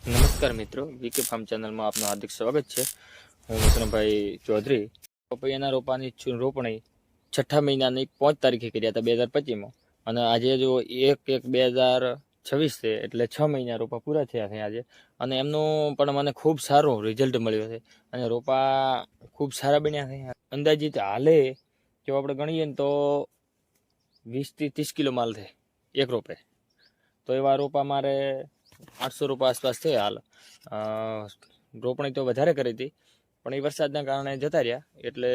નમસ્કાર મિત્રો, VK farm ચેનલમાં આપનું હાર્દિક સ્વાગત છે. હું મસનભાઈ ચૌધરી. પપૈયાના રોપાની રોપણી 6 મહિનાની 5 તારીખે કર્યા હતા 2025માં, અને આજે જો 1/1/2026 છે, એટલે 6 મહિના રોપા પૂરા થયા છે આજે. અને એમનું પણ મને ખૂબ સારું રિઝલ્ટ મળ્યું છે, અને રોપા ખૂબ સારા બન્યા છે. અંદાજિત હાલે જો આપણે ગણીએ ને તો 20 થી 30 કિલો માલ છે એક રોપે. તો એવા રોપા મારે 800 રૂપિયા આસપાસ છે હાલ. રોપણી તો વધારે કરી હતી, પણ એ વરસાદના કારણે જતા રહ્યા, એટલે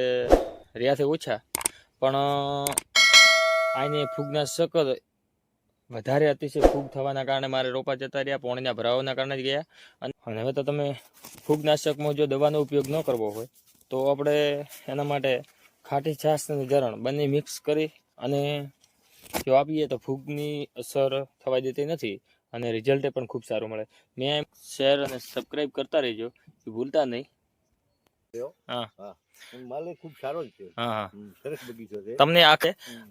રહ્યા છે ઓછા. પણ આને ફૂગનાશક વધારે અતિશય ફૂગ થવાના કારણે મારે રોપા જતા રહ્યા, પાણીના ભરાવાના કારણે જ ગયા. અને હવે તો તમે ફૂગનાશકમાં જો દવાનો ઉપયોગ ન કરવો હોય તો આપણે એના માટે ખાટી છાશ અને જરણ બંને મિક્સ કરી અને જો આપીએ તો ફૂગની અસર થવા દેતી નથી, અને રિઝલ્ટ પણ ખૂબ સારું મળે. મેં શેર અને સબસ્ક્રાઇબ કરતા રહેજો, ભૂલતા નહીં. હા હા, માલ ખૂબ સારો જ છે. હા, સરસ બગીચો છે. તમને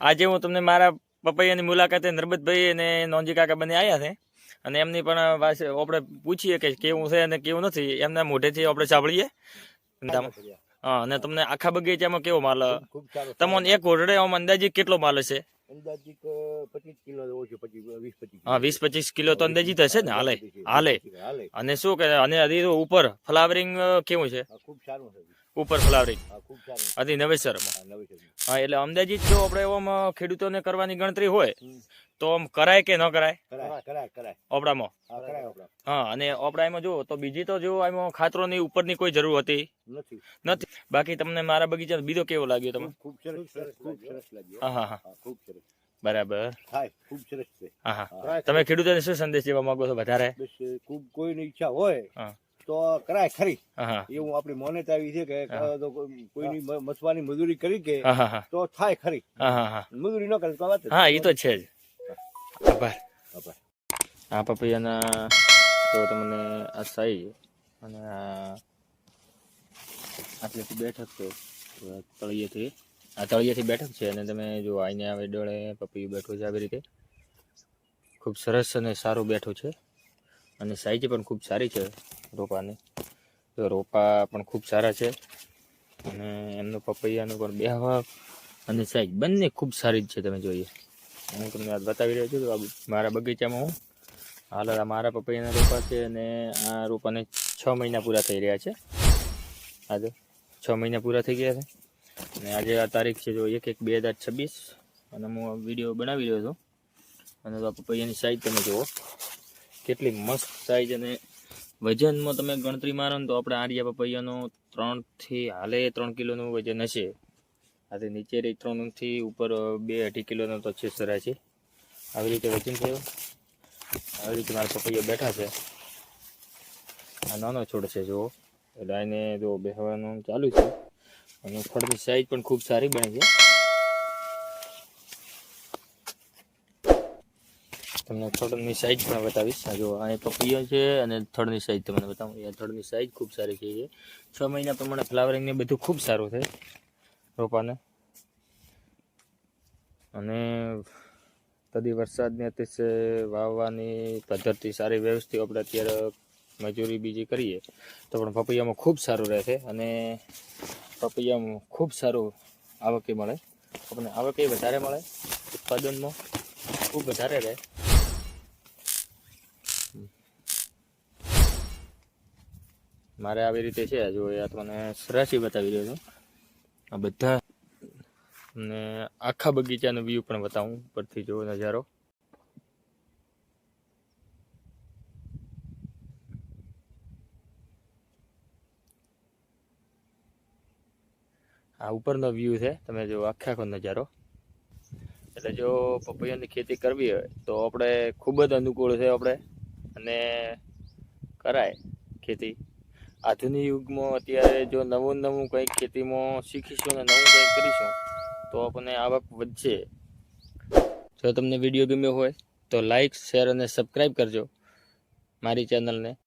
આજે હું તમને મારા પપૈયાની મુલાકાતે નરબતભાઈ અને નોંજી કાકા બંને આવ્યા છે, અને એમની પણ આપણે પૂછીએ કે કેવું છે અને કેવું નથી, એમના મોઢેથી આપણે સાંભળીએ. હા, અને તમને આખા બગીચામાં કેવો માલ? ખૂબ સારો. તમને એક ઓરડે અંદાજિત કેટલો માલ હશે? અંદાજિત 25 કિલો હોય છે, 20-25. હા, 20-25 કિલો તો અંદાજિત હશે ને હાલે. અને શું કે અને હજી તો ઉપર ફ્લાવરિંગ કેવું છે? ખૂબ સારું છે ઉપર ફ્લાવરિંગ. ખૂબ સારું હજી નવેસરમાં. હા, એટલે અંદાજિત જો આપણે એવામાં ખેડૂતોને કરવાની ગણતરી હોય તો આમ કરાય કે ન કરાય? કરાય ઓપડામાં. હા, અને ઓપડામાં જો તો બીજી તો જો આમાં ખાતરોની ઉપરની કોઈ જરૂર હતી નથી. બાકી તમને મારા બગીચા બીજો કેવો લાગ્યો તમને? ખૂબ સરસ લાગ્યો. હા હા હા, ખૂબ સરસ. બરાબર. ખૂબ સરસ છે. હા હા, તમે ખેડૂતોને શું સંદેશ દેવા માંગો છો વધારે? ખૂબ કોઈની ઈચ્છા હોય તો કરાય ખરી. એવું આપણી મોનેત આવી છે કે કોઈની મસવાની મજૂરી કરી કે તો થાય ખરી. મજૂરી ન કરે તો વાત. હા, એ તો છે જ. આભાર. આ પપૈયાના તો તમને આ સાઈઝ અને આટલેથી બેઠક છે તળિયેથી બેઠક છે, અને તમે જો આઈને આવે ડોળે પપૈયું બેઠું છે આવી રીતે. ખૂબ સરસ અને સારું બેઠું છે, અને સાઈઝ પણ ખૂબ સારી છે રોપાની. તો રોપા પણ ખૂબ સારા છે, અને એમનું પપૈયાનું પણ બેહવા અને સાઈઝ બંને ખૂબ સારી જ છે. તમે જોઈએ, હું તમને આ બતાવી રહ્યો છું. તો મારા બગીચામાં હું હાલ મારા પપૈયાના રોપા છે, અને આ રોપાને 6 મહિના પૂરા થઈ રહ્યા છે. આજે 6 મહિના પૂરા થઈ ગયા છે, અને આજે આ તારીખ છે જો 1/1/2026, અને હું વિડીયો બનાવી રહ્યો છું. અને તો પપૈયાની સાઈઝ તમે જુઓ કેટલી મસ્ત સાઈઝ, અને વજનમાં તમે ગણતરી મારો ને તો આપણે આર્યા પપૈયાનો 3 કિલોનું વજન હશે. આજે નીચે રહી 3 થી ઉપર 2-2.5 કિલોનો તો છે સરા છે. આવી રીતે વજન થયું. આવી રીતે મારા પપૈયા બેઠા છે. આ નાનો છોડ છે જુઓ, એટલે આને જો બેહવાનું ચાલુ છે, અને ફળની સાઈઝ પણ ખૂબ સારી બની છે. તમને થડની સાઈઝ પણ બતાવીશ. જો આ પપૈયો છે, અને થડની સાઈઝ તમને બતાવું. એ થડની સાઈઝ ખૂબ સારી છે. 6 મહિના પ્રમાણે ફ્લાવરિંગ ને બધું ખૂબ સારું છે રોપાને. અને તદી વરસાદની અતિશય વાવવાની પદ્ધતિ સારી વ્યવસ્થિત આપણે અત્યારે મજૂરી બીજી કરીએ તો પણ પપૈયામાં ખૂબ સારું રહે છે, અને પપૈયામાં ખૂબ સારું આવકે મળે. આપણને આવકે વધારે મળે, ઉત્પાદનમાં ખૂબ વધારે રહે. મારે આવી રીતે છે. જો આ તમને સરાસી બતાવી રહ્યો છું. આ બધા ને આખા બગીચાનો વ્યૂ પણ બતાવું પરથી જો નજારો. આ ઉપરનો વ્યૂ છે, તમે જો આખો નજારો. એટલે જો પપૈયાની ખેતી કરવી હોય તો આપણે ખૂબ જ અનુકૂળ છે આપણે, અને કરાય ખેતી. આધુનિક યુગમાં અત્યારે જો નવું કંઈક ખેતીમાં શીખીશું અને નવું કંઈક કરીશું તો આપણને આવક વધશે. જો તમને વિડીયો ગમ્યો હોય તો લાઈક, શેર અને સબસ્ક્રાઈબ કરજો મારી ચેનલને.